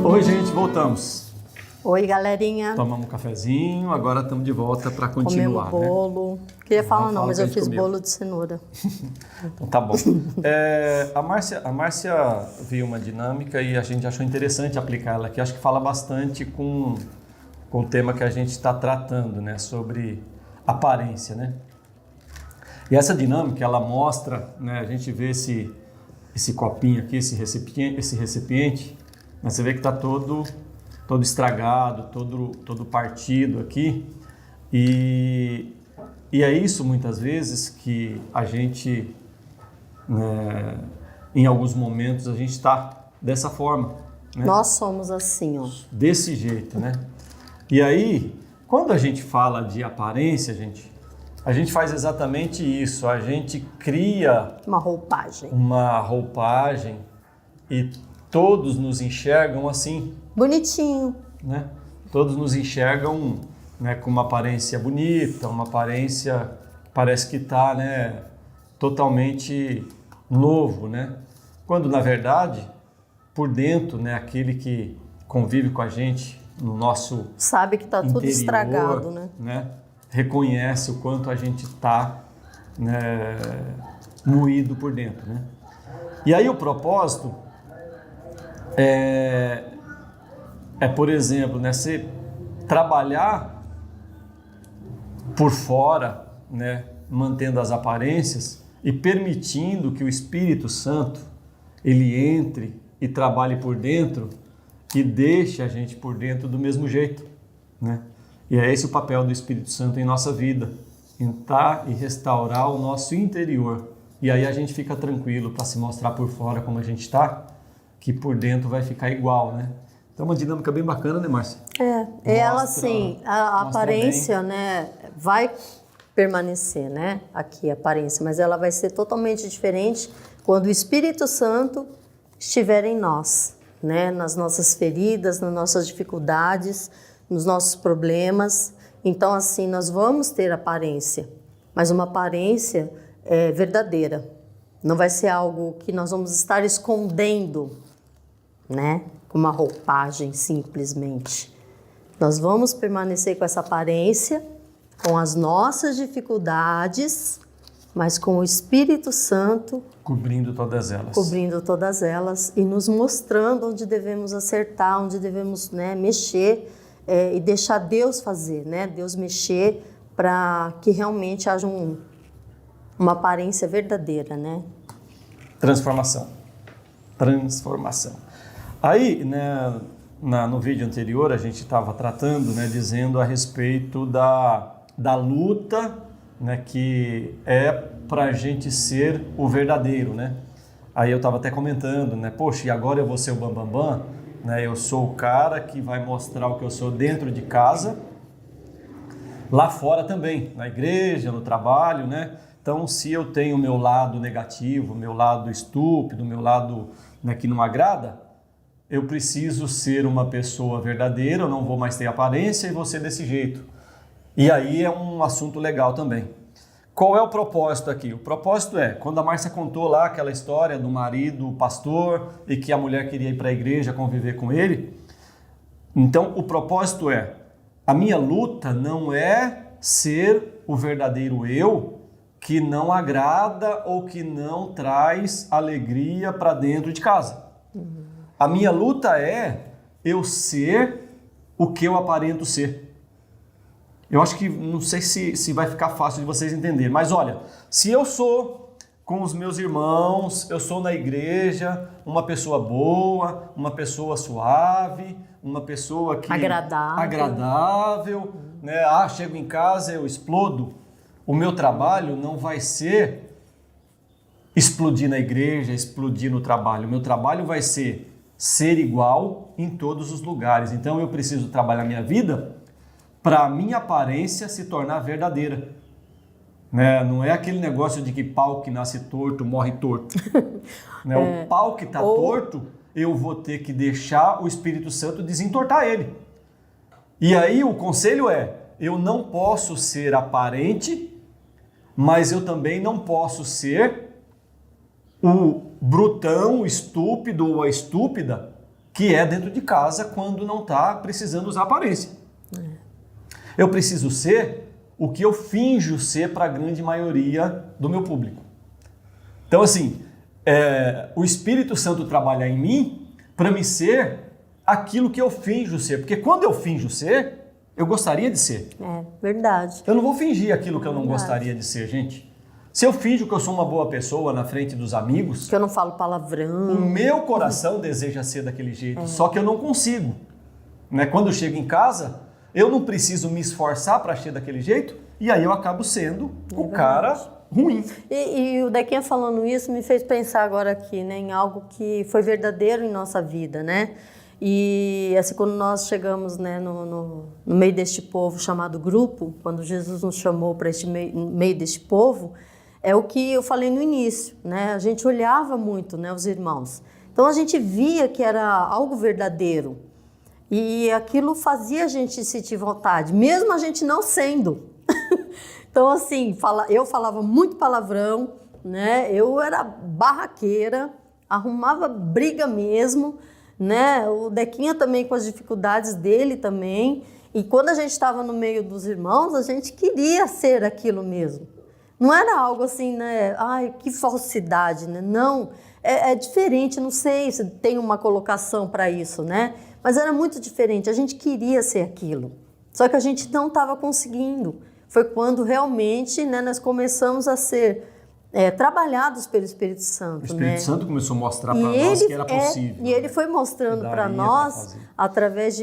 Oi, gente, voltamos. Oi, galerinha. Tomamos um cafezinho, agora estamos de volta para continuar. Comemos bolo. Queria falar não, mas eu fiz comeu. bolo de cenoura. Então tá bom. A Márcia viu uma dinâmica e a gente achou interessante aplicar ela aqui. Acho que fala bastante com o tema que a gente está tratando, né? Sobre aparência, né? E essa dinâmica, ela mostra, né? A gente vê esse copinho aqui, esse recipiente, né? Você vê que está todo estragado, todo partido aqui. E é isso, muitas vezes, que a gente, né, em alguns momentos, a gente está dessa forma. Né? Nós somos assim, ó. Desse jeito, né? E aí, quando a gente fala de aparência, a gente faz exatamente isso. A gente cria Uma roupagem. uma roupagem e todos nos enxergam assim. Bonitinho. Né? Todos nos enxergam, né, com uma aparência bonita, uma aparência que parece que está, né, totalmente novo, né? Quando na verdade, por dentro, né, aquele que convive com a gente no nosso Sabe que está tudo interior, estragado, né? Reconhece o quanto a gente está, né, moído por dentro, né? E aí o propósito é, por exemplo, né, você trabalhar por fora, né, mantendo as aparências e permitindo que o Espírito Santo ele entre e trabalhe por dentro e deixe a gente por dentro do mesmo jeito, né? E é esse o papel do Espírito Santo em nossa vida, entrar e restaurar o nosso interior. E aí a gente fica tranquilo para se mostrar por fora como a gente está, que por dentro vai ficar igual, né? Então, uma dinâmica bem bacana, né, Márcia? Ela assim, a aparência, né, vai permanecer, né, aqui a aparência, mas ela vai ser totalmente diferente quando o Espírito Santo estiver em nós, né, nas nossas feridas, nas nossas dificuldades, nos nossos problemas. Então, assim, nós vamos ter aparência, mas uma aparência verdadeira. Não vai ser algo que nós vamos estar escondendo, né? Com uma roupagem simplesmente. Nós vamos permanecer com essa aparência, com as nossas dificuldades, mas com o Espírito Santo cobrindo todas elas. Cobrindo todas elas e nos mostrando onde devemos acertar, onde devemos, né, mexer e deixar Deus fazer, né? Deus mexer para que realmente haja uma aparência verdadeira, né? Transformação. Aí, né, no vídeo anterior, a gente estava tratando, né, dizendo a respeito da luta, né, que é para a gente ser o verdadeiro, né? Aí eu estava até comentando, né, poxa, e agora eu vou ser o bambambam, né? Eu sou o cara que vai mostrar o que eu sou dentro de casa, lá fora também, na igreja, no trabalho, né? Então, se eu tenho o meu lado negativo, o meu lado estúpido, o meu lado, né, que não agrada, eu preciso ser uma pessoa verdadeira, eu não vou mais ter aparência e vou ser desse jeito. E aí é um assunto legal também. Qual é o propósito aqui? O propósito é, quando a Márcia contou lá aquela história do marido pastor e que a mulher queria ir para a igreja conviver com ele, então o propósito é, a minha luta não é ser o verdadeiro eu que não agrada ou que não traz alegria para dentro de casa. A minha luta é eu ser o que eu aparento ser. Eu acho que, não sei se vai ficar fácil de vocês entenderem, mas olha, se eu sou com os meus irmãos, eu sou na igreja uma pessoa boa, uma pessoa suave, uma pessoa que agradável, né? Chego em casa, eu explodo. O meu trabalho não vai ser explodir na igreja, explodir no trabalho. O meu trabalho vai ser igual em todos os lugares. Então eu preciso trabalhar minha vida para a minha aparência se tornar verdadeira. Né? Não é aquele negócio de que pau que nasce torto morre torto. Né? O pau que está torto, eu vou ter que deixar o Espírito Santo desentortar ele. E aí o conselho é, eu não posso ser aparente, mas eu também não posso ser o brutão, o estúpido ou a estúpida que é dentro de casa quando não está precisando usar aparência. Eu preciso ser o que eu finjo ser para a grande maioria do meu público. Então, assim, o Espírito Santo trabalhar em mim para me ser aquilo que eu finjo ser. Porque quando eu finjo ser, eu gostaria de ser. É, verdade. Eu não vou fingir aquilo que eu não gostaria de ser, gente. Se eu finjo que eu sou uma boa pessoa na frente dos amigos... Que eu não falo palavrão. O meu coração deseja ser daquele jeito, só que eu não consigo. Né? Quando eu chego em casa, eu não preciso me esforçar para ser daquele jeito, e aí eu acabo sendo o cara ruim. E o Dequinha falando isso me fez pensar agora aqui, né, em algo que foi verdadeiro em nossa vida, né? E assim, quando nós chegamos, né, no meio deste povo chamado grupo, quando Jesus nos chamou para este meio deste povo, é o que eu falei no início, né? A gente olhava muito, né, os irmãos. Então a gente via que era algo verdadeiro e aquilo fazia a gente sentir vontade, mesmo a gente não sendo. Então assim, eu falava muito palavrão, né? Eu era barraqueira, arrumava briga mesmo, né? O Dequinha também com as dificuldades dele também. E quando a gente estava no meio dos irmãos, a gente queria ser aquilo mesmo. Não era algo assim, né? Ai, que falsidade, né? Não, é diferente, não sei se tem uma colocação para isso, né? Mas era muito diferente, a gente queria ser aquilo. Só que a gente não estava conseguindo. Foi quando realmente, né, nós começamos a ser trabalhados pelo Espírito Santo. O Espírito né? Santo começou a mostrar para nós que era possível. E ele foi mostrando para nós, através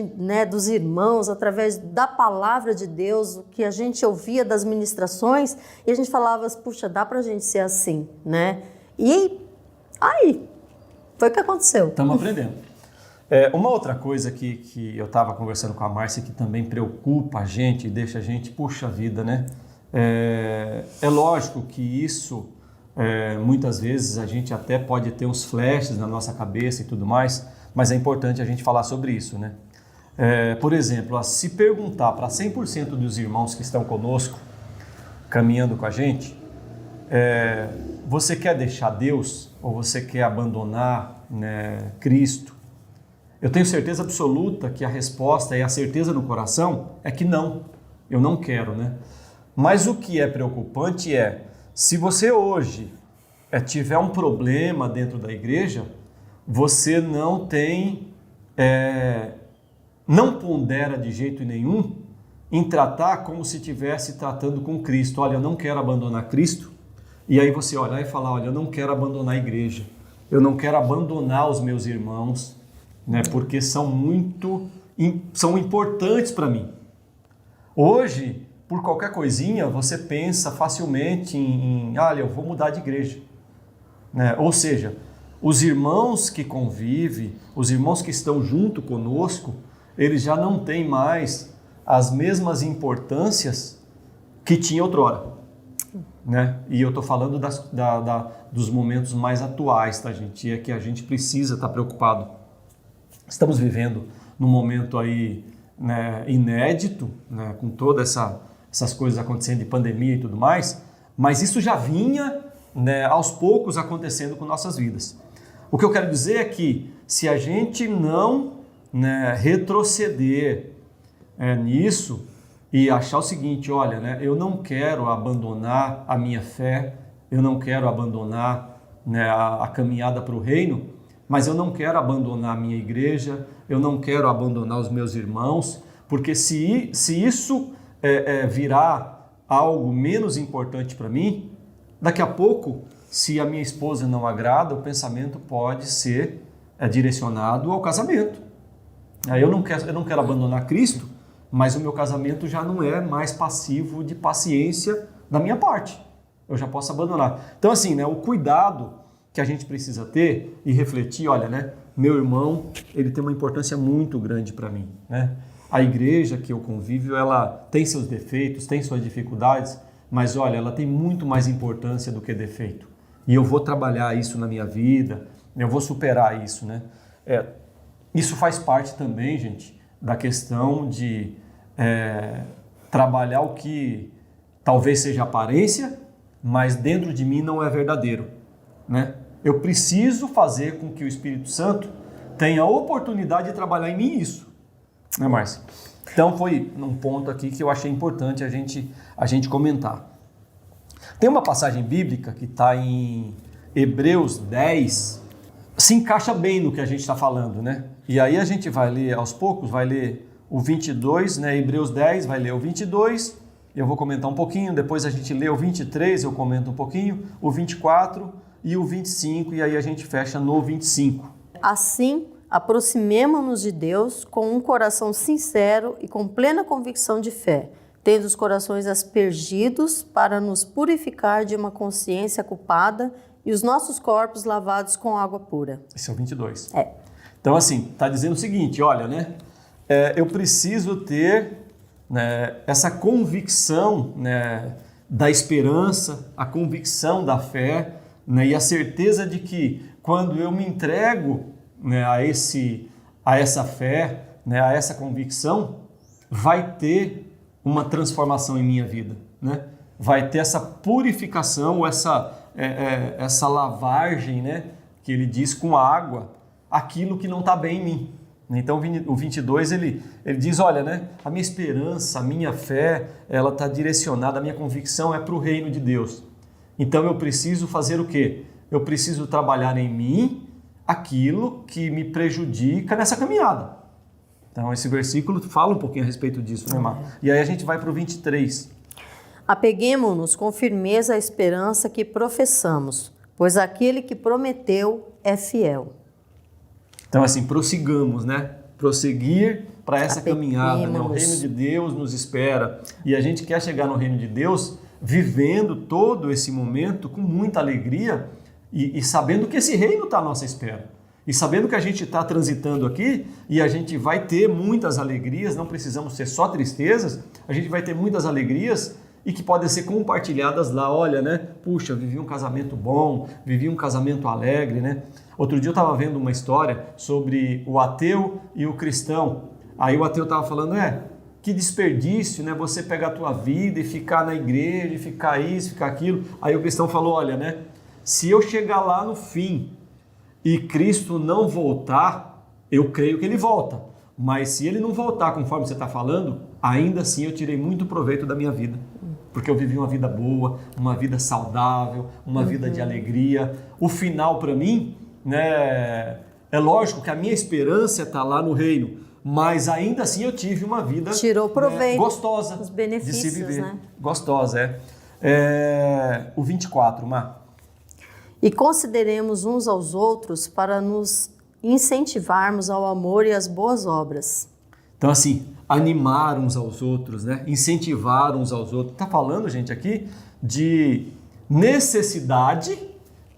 dos irmãos, através da palavra de Deus, o que a gente ouvia das ministrações, e a gente falava, puxa, dá para a gente ser assim, né? E aí, foi o que aconteceu. Estamos aprendendo. Uma outra coisa que eu estava conversando com a Márcia, que também preocupa a gente e deixa a gente, puxa vida, né? É lógico que isso... muitas vezes a gente até pode ter uns flashes na nossa cabeça e tudo mais, mas é importante a gente falar sobre isso, né? Por exemplo, se perguntar para 100% dos irmãos que estão conosco, caminhando com a gente, você quer deixar Deus ou você quer abandonar, né, Cristo? Eu tenho certeza absoluta que a resposta e a certeza no coração é que não, eu não quero, né? Mas o que é preocupante se você hoje tiver um problema dentro da igreja, você não tem, não pondera de jeito nenhum em tratar como se estivesse tratando com Cristo. Olha, eu não quero abandonar Cristo. E aí você olhar e falar, olha, eu não quero abandonar a igreja, eu não quero abandonar os meus irmãos, né, porque são importantes para mim. Hoje, por qualquer coisinha, você pensa facilmente olha, eu vou mudar de igreja. Né? Ou seja, os irmãos que convivem, os irmãos que estão junto conosco, eles já não têm mais as mesmas importâncias que tinha outrora. Né? E eu estou falando dos momentos mais atuais, tá, gente? E é que a gente precisa estar preocupado. Estamos vivendo num momento aí, né, inédito, né, com todas essas coisas acontecendo de pandemia e tudo mais, mas isso já vinha, né, aos poucos acontecendo com nossas vidas. O que eu quero dizer é que se a gente não, né, retroceder nisso e achar o seguinte, olha, né, eu não quero abandonar a minha fé, eu não quero abandonar, né, a caminhada para o reino, mas eu não quero abandonar a minha igreja, eu não quero abandonar os meus irmãos, porque se isso virar algo menos importante para mim, daqui a pouco, se a minha esposa não agrada, o pensamento pode ser direcionado ao casamento. Eu não quero abandonar Cristo, mas o meu casamento já não é mais passivo de paciência da minha parte. Eu já posso abandonar. Então assim, né, o cuidado que a gente precisa ter e refletir, olha, né, meu irmão, ele tem uma importância muito grande para mim, né? A igreja que eu convivo, ela tem seus defeitos, tem suas dificuldades, mas olha, ela tem muito mais importância do que defeito. E eu vou trabalhar isso na minha vida, eu vou superar isso, né? Isso faz parte também, gente, da questão de trabalhar o que talvez seja aparência, mas dentro de mim não é verdadeiro, né? Eu preciso fazer com que o Espírito Santo tenha a oportunidade de trabalhar em mim isso, né, Márcia? Então foi um ponto aqui que eu achei importante a gente comentar. Tem uma passagem bíblica que está em Hebreus 10, se encaixa bem no que a gente está falando, né? E aí a gente vai ler aos poucos, vai ler o 22, né? Hebreus 10, vai ler o 22, eu vou comentar um pouquinho, depois a gente lê o 23, eu comento um pouquinho, o 24 e o 25, e aí a gente fecha no 25. Assim, aproximemo-nos de Deus com um coração sincero e com plena convicção de fé, tendo os corações aspergidos para nos purificar de uma consciência culpada e os nossos corpos lavados com água pura. Esse é o 22. É. Então, assim, está dizendo o seguinte, olha, né? Eu preciso ter, né, essa convicção, né, da esperança, a convicção da fé, né, e a certeza de que quando eu me entrego, né, a essa fé, né, a essa convicção, vai ter uma transformação em minha vida, né? Vai ter essa purificação, essa lavagem, né, que ele diz com água, aquilo que não está bem em mim. Então o 22 ele diz, olha, né, a minha esperança, a minha fé, ela está direcionada, a minha convicção é para o reino de Deus. Então eu preciso fazer o quê? Eu preciso trabalhar em mim aquilo que me prejudica nessa caminhada. Então esse versículo fala um pouquinho a respeito disso, né, Mar? E aí a gente vai para o 23. Apeguemo-nos com firmeza à esperança que professamos, pois aquele que prometeu é fiel. Então, assim, prossigamos, né? Prosseguir para essa caminhada, né? O reino de Deus nos espera. E a gente quer chegar no reino de Deus vivendo todo esse momento com muita alegria e sabendo que esse reino está à nossa espera. E sabendo que a gente está transitando aqui e a gente vai ter muitas alegrias, não precisamos ser só tristezas, a gente vai ter muitas alegrias e que podem ser compartilhadas lá. Olha, né? Puxa, vivi um casamento bom, vivi um casamento alegre, né? Outro dia eu estava vendo uma história sobre o ateu e o cristão. Aí o ateu estava falando, que desperdício, né? Você pegar a tua vida e ficar na igreja, e ficar isso, ficar aquilo. Aí o cristão falou, olha, né? Se eu chegar lá no fim e Cristo não voltar, eu creio que ele volta. Mas se ele não voltar conforme você está falando, ainda assim eu tirei muito proveito da minha vida. Porque eu vivi uma vida boa, uma vida saudável, uma vida de alegria. O final para mim, né, é lógico que a minha esperança está lá no reino, mas ainda assim eu tive uma vida tirou proveito, gostosa os benefícios, de se viver. né? Gostosa, o 24, Mar. E consideremos uns aos outros para nos incentivarmos ao amor e às boas obras. Então, assim, animar uns aos outros, né? Incentivar uns aos outros. Está falando, gente, aqui de necessidade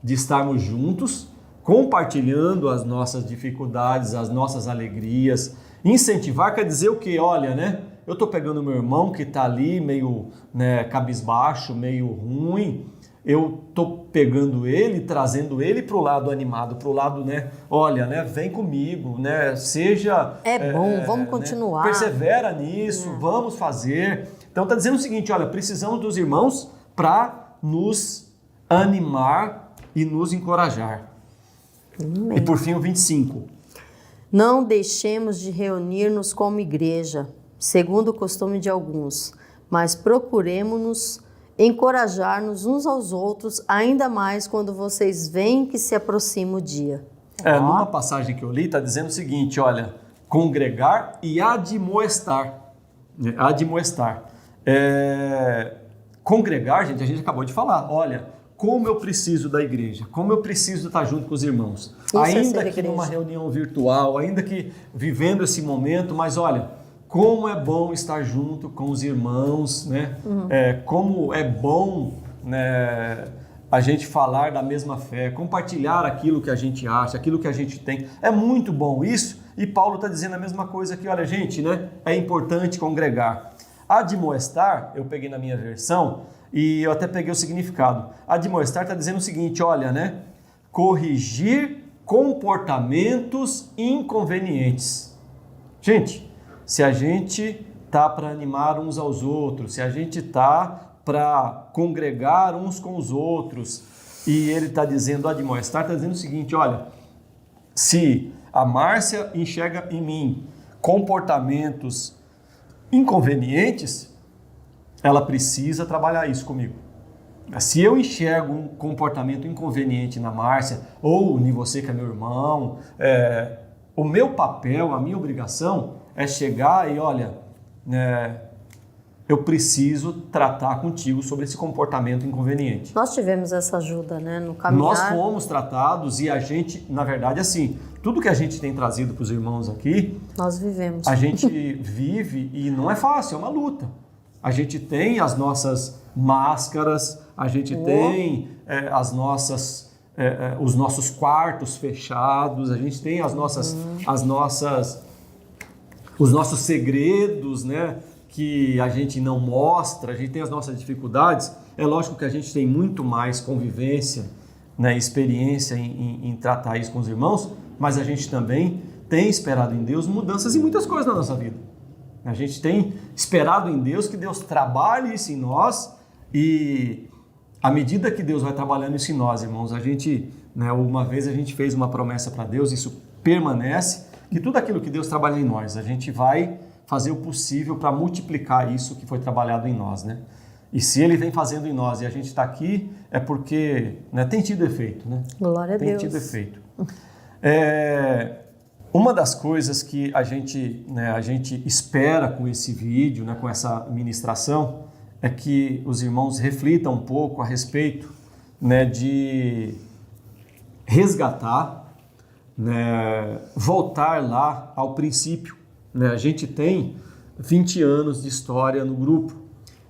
de estarmos juntos, compartilhando as nossas dificuldades, as nossas alegrias. Incentivar quer dizer o quê? Olha, né? Eu estou pegando meu irmão que está ali meio, né, cabisbaixo, meio ruim. Eu estou pegando ele, trazendo ele para o lado animado, para o lado, né? Olha, né? Vem comigo, né? Seja... bom, vamos continuar. Né? Persevera nisso, vamos fazer. Então está dizendo o seguinte, olha, precisamos dos irmãos para nos animar e nos encorajar. E por fim o 25. Não deixemos de reunir-nos como igreja, segundo o costume de alguns, mas procuremo-nos encorajar-nos uns aos outros, ainda mais quando vocês veem que se aproxima o dia. Numa passagem que eu li, está dizendo o seguinte, olha, congregar e admoestar. Admoestar. Congregar, gente, a gente acabou de falar, olha, como eu preciso da igreja, como eu preciso estar junto com os irmãos. Ainda que numa reunião virtual, ainda que vivendo esse momento, mas olha... Como é bom estar junto com os irmãos, né? Como é bom, né, a gente falar da mesma fé, compartilhar aquilo que a gente acha, aquilo que a gente tem. É muito bom isso. E Paulo está dizendo a mesma coisa aqui. Olha, gente, né? É importante congregar. Admoestar, eu peguei na minha versão e eu até peguei o significado. Admoestar está dizendo o seguinte, olha, né? Corrigir comportamentos inconvenientes. Gente... Se a gente tá para animar uns aos outros, se a gente tá para congregar uns com os outros. E ele está dizendo, admoestar, está dizendo o seguinte, olha, se a Márcia enxerga em mim comportamentos inconvenientes, ela precisa trabalhar isso comigo. Se eu enxergo um comportamento inconveniente na Márcia, ou em você que é meu irmão, o meu papel, a minha obrigação é chegar e, olha, eu preciso tratar contigo sobre esse comportamento inconveniente. Nós tivemos essa ajuda, né, no caminhar. Nós fomos tratados e a gente, na verdade, assim, tudo que a gente tem trazido para os irmãos aqui, nós vivemos. A gente vive e não é fácil, é uma luta. A gente tem as nossas máscaras, a gente tem os nossos quartos fechados, a gente tem os nossos segredos, né, que a gente não mostra, a gente tem as nossas dificuldades. É lógico que a gente tem muito mais convivência, né, experiência em tratar isso com os irmãos, mas a gente também tem esperado em Deus mudanças em muitas coisas na nossa vida. A gente tem esperado em Deus que Deus trabalhe isso em nós e à medida que Deus vai trabalhando isso em nós, irmãos, uma vez a gente fez uma promessa para Deus, isso permanece, que tudo aquilo que Deus trabalha em nós, a gente vai fazer o possível para multiplicar isso que foi trabalhado em nós, né? E se Ele vem fazendo em nós e a gente está aqui, é porque, né, tem tido efeito, né? Glória a Deus. Tem tido efeito. Uma das coisas que a gente espera com esse vídeo, né, com essa ministração, é que os irmãos reflitam um pouco a respeito, né, de resgatar, né, voltar lá ao princípio. Né? A gente tem 20 anos de história no grupo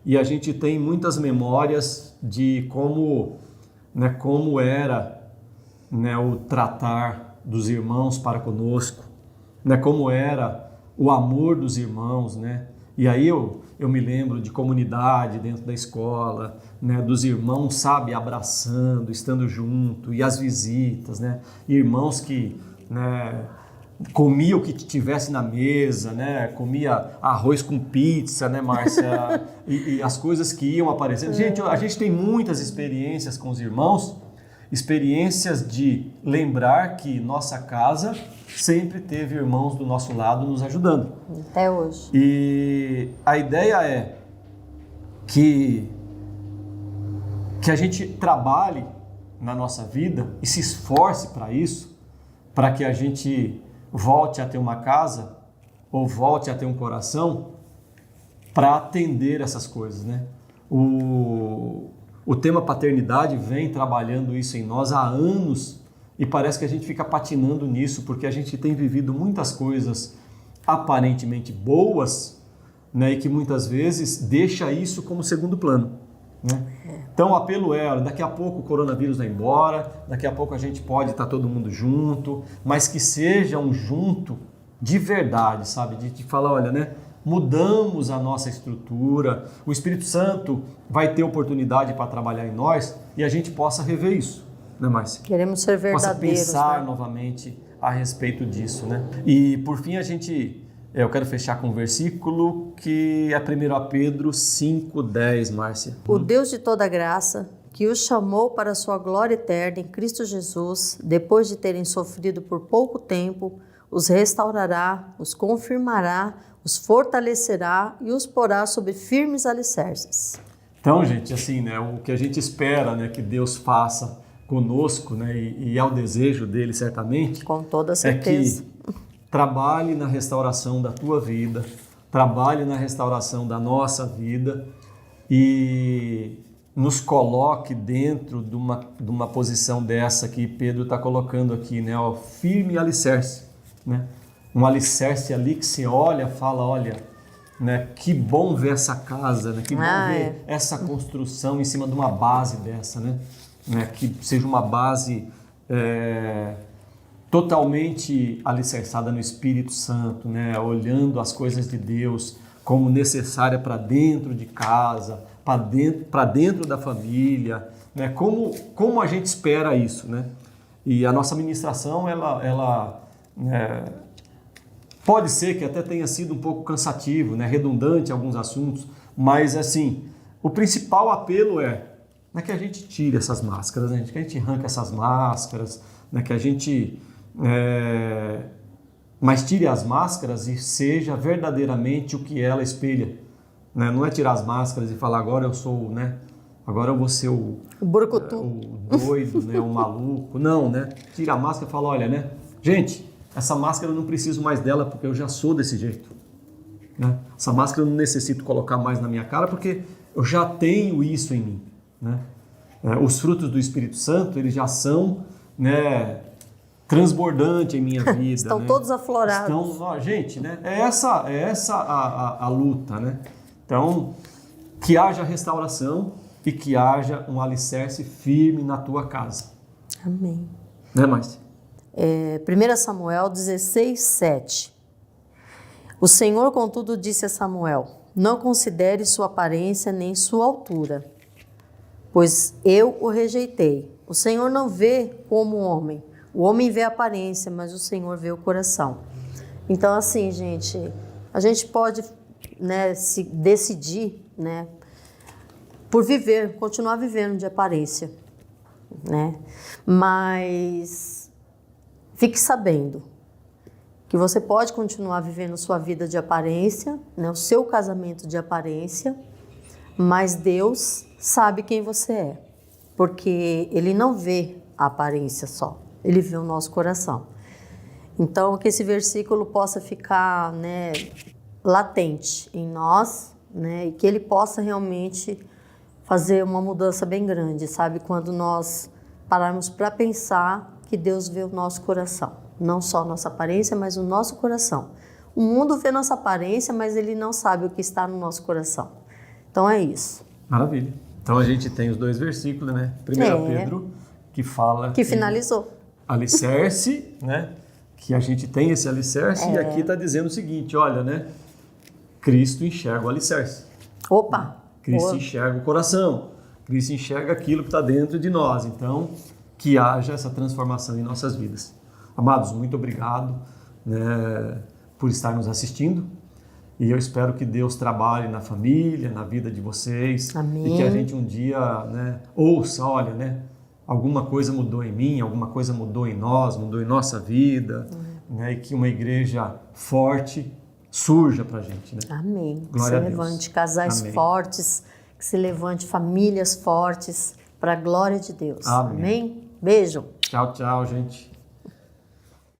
e a gente tem muitas memórias de como era, né, o tratar dos irmãos para conosco, né, como era o amor dos irmãos, né? E aí eu me lembro de comunidade dentro da escola, né, dos irmãos, sabe, abraçando, estando junto, e as visitas, né? Irmãos que, né, comia o que tivesse na mesa, né? Comia arroz com pizza, né, Márcia? e as coisas que iam aparecendo. Gente, a gente tem muitas experiências com os irmãos, experiências de lembrar que nossa casa sempre teve irmãos do nosso lado nos ajudando. Até hoje. E a ideia é que a gente trabalhe na nossa vida e se esforce para isso, para que a gente volte a ter uma casa ou volte a ter um coração para atender essas coisas, né? O tema paternidade vem trabalhando isso em nós há anos e parece que a gente fica patinando nisso porque a gente tem vivido muitas coisas aparentemente boas, né, e que muitas vezes deixa isso como segundo plano, né? Então o apelo é, daqui a pouco o coronavírus vai embora, daqui a pouco a gente pode estar todo mundo junto, mas que seja um junto de verdade, sabe? De falar, olha, né? Mudamos a nossa estrutura, o Espírito Santo vai ter oportunidade para trabalhar em nós e a gente possa rever isso, né, Márcia? Queremos ser verdadeiros. Possa pensar, né, novamente a respeito disso, né? E por fim eu quero fechar com um versículo que é 1 Pedro 5:10, Márcia. O Deus de toda graça, que os chamou para a sua glória eterna em Cristo Jesus, depois de terem sofrido por pouco tempo, os restaurará, os confirmará, os fortalecerá e os porá sobre firmes alicerces. Então, gente, assim, né, o que a gente espera, né, que Deus faça conosco, né, e é o desejo dele, certamente, com toda certeza, é que trabalhe na restauração da tua vida, trabalhe na restauração da nossa vida e nos coloque dentro de uma posição dessa que Pedro está colocando aqui, né, ó, firme alicerce, né? Um alicerce ali que você olha, fala, olha, né, que bom ver essa casa, né, que bom ver essa construção em cima de uma base dessa, né, que seja uma base totalmente alicerçada no Espírito Santo, né, olhando as coisas de Deus como necessária para dentro de casa, para dentro da família, né, como a gente espera isso, né? E a nossa ministração, ela Pode ser que até tenha sido um pouco cansativo, né? Redundante em alguns assuntos, mas assim, o principal apelo é que a gente tire essas máscaras, né? Que a gente arranque essas máscaras, né? Que a gente mas tire as máscaras e seja verdadeiramente o que ela espelha, né? Não é tirar as máscaras e falar agora eu sou, né? Agora eu vou ser o Brucutu, o doido, né? O maluco. Não, né? Tira a máscara e fala, olha, né? Gente, essa máscara eu não preciso mais dela porque eu já sou desse jeito, né? Essa máscara eu não necessito colocar mais na minha cara porque eu já tenho isso em mim, né? Os frutos do Espírito Santo, eles já são, né, transbordantes em minha vida. Estão, né? todos aflorados. Estão, gente, né? É essa a luta, né? Então, que haja restauração e que haja um alicerce firme na tua casa. Amém. Né, Márcia? 1 Samuel 16, 7. O Senhor, contudo, disse a Samuel: não considere sua aparência nem sua altura, pois eu o rejeitei. O Senhor não vê como o homem. O homem vê a aparência, mas o Senhor vê o coração. Então, assim, gente, a gente pode, né, se decidir, né, por viver, continuar vivendo de aparência, né? Mas fique sabendo que você pode continuar vivendo sua vida de aparência, né, o seu casamento de aparência, mas Deus sabe quem você é, porque Ele não vê a aparência só, Ele vê o nosso coração. Então, que esse versículo possa ficar, né, latente em nós, né, e que ele possa realmente fazer uma mudança bem grande, sabe? Quando nós pararmos para pensar que Deus vê o nosso coração. Não só a nossa aparência, mas o nosso coração. O mundo vê nossa aparência, mas ele não sabe o que está no nosso coração. Então é isso. Maravilha. Então a gente tem os dois versículos, né? 1 Pedro, que fala... Que finalizou. Alicerce, né? Que a gente tem esse alicerce, e aqui está dizendo o seguinte, olha, né? Cristo enxerga o alicerce. Opa! Cristo enxerga o coração. Cristo enxerga aquilo que está dentro de nós. Então, que haja essa transformação em nossas vidas. Amados, muito obrigado, né, por estar nos assistindo. E eu espero que Deus trabalhe na família, na vida de vocês. Amém. E que a gente um dia, né, ouça, olha, né, alguma coisa mudou em mim, alguma coisa mudou em nós, mudou em nossa vida, né, e que uma igreja forte surja pra gente, né? Amém. Glória a Que se Deus. levante casais Amém. fortes, que se levante famílias fortes, para a glória de Deus. Amém. Amém? Beijo. Tchau, tchau, gente.